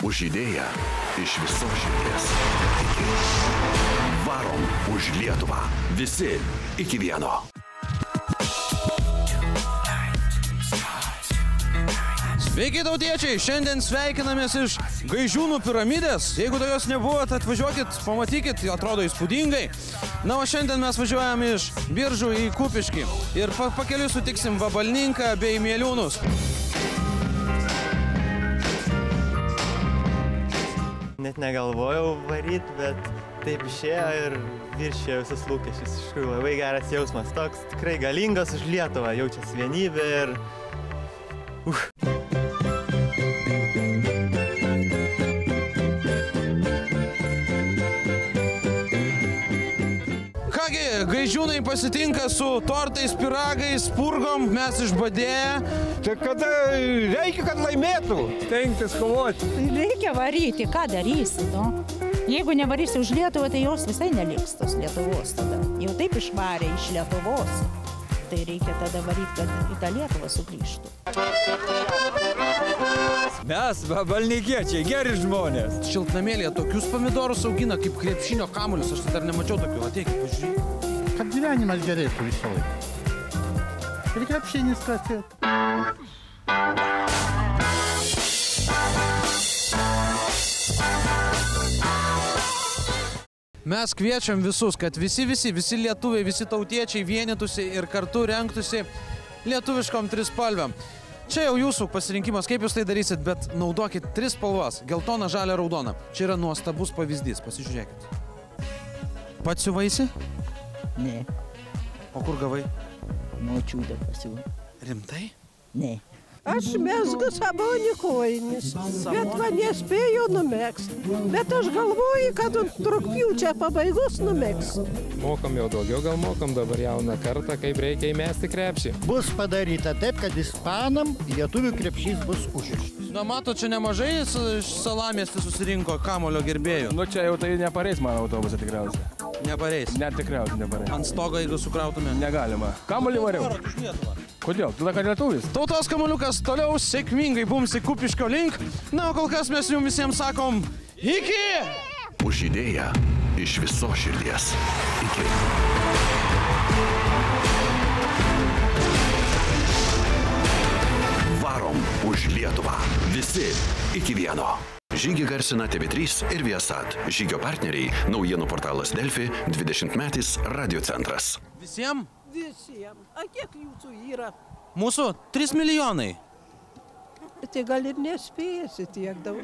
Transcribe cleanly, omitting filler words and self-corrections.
Už idėją iš visos širdies. Varom už Lietuvą. Visi iki vieno. Sveiki tautiečiai, šiandien sveikinamės iš Gaižiūnų piramidės. Jeigu to jos nebuvot, atvažiuokit, pamatykit, atrodo įspūdingai. Na, o šiandien mes važiuojam iš Biržų į Kupiškį ir pakeliui sutiksim Vabalninką bei Mieliūnus. Net negalvojau varyt, bet taip išėjo ir viršėjo visus lūkesčius. Iš tikrųjų, labai geras jausmas. Toks tikrai galingas už Lietuvą, jaučiasi vienybė ir... Kągi, Gaižiūnai pasitinka su tortais, pyragais, purgom, mes išbadėję. Tai kada reikia, kad laimėtų, stengtis kovoti. Reikia varyti, ką darysi, nu? Jeigu nevarysi už Lietuvą, tai jos visai neliks tos Lietuvos tada. Jau taip išvarė iš Lietuvos. Tai reikia tada varyti, kad į tą Lietuvą sugrįžtų. Mes, vabalnikiečiai, geri žmonės. Šiltnamėlėje tokius pomidorus augina kaip krepšinio kamuolius, aš dar nemačiau tokių. Ateikit, pažiūrėkit. Kad gyvenimas gerėtų visą laiką. Ir krepšinis katėtų. Mes kviečiam visus, kad visi lietuviai, visi tautiečiai vienytųsi ir kartu rengtųsi lietuviškom trispalviam. Čia jau jūsų pasirinkimas, kaip jūs tai darysit, bet naudokit tris spalvas – geltoną, žalią, raudoną. Čia yra nuostabus pavyzdys, pasižiūrėkit. Pats siuvaisi? Ne. O kur gavai? Močiutė pasiūlė. Rimtai? Ne. Aš mezgu sabonį kojinis, bet va nespėjau numegzti. Bet aš galvoju, kad rugpjūčio pabaigos numegsiu. Mokam jau daugiau, gal mokam dabar jauną kartą, kaip reikia įmesti krepšį. Bus padaryta taip, kad ispanam lietuvių krepšys bus užrištas. Na, mato, čia nemažai Salamiestį susirinko kamulio gerbėjų. Nu čia jau tai nepareis mano autobusą tikriausiai. Nepareis. Net tikriausiai nepareis. Ant stogo, jeigu sukrautume. Negalima. Kamulį variau. Kodėl? Tada, kad lietuvis. Tautos kamuoliukas toliau sėkmingai bumsi Kupiškio link. Na, o kol kas mes jums visiems sakom iki! Už idėją iš visos širdies. Iki. Varom už Lietuvą. Visi iki vieno. Žygį garsina TV3 ir Viasat. Žygio partneriai – naujienų portalas Delfi, 20-metis Radio centras. Visiems? Visiems. A kiek jūsų yra? Mūsų 3 milijonai. Tai gal ir nespėsi tiek daug.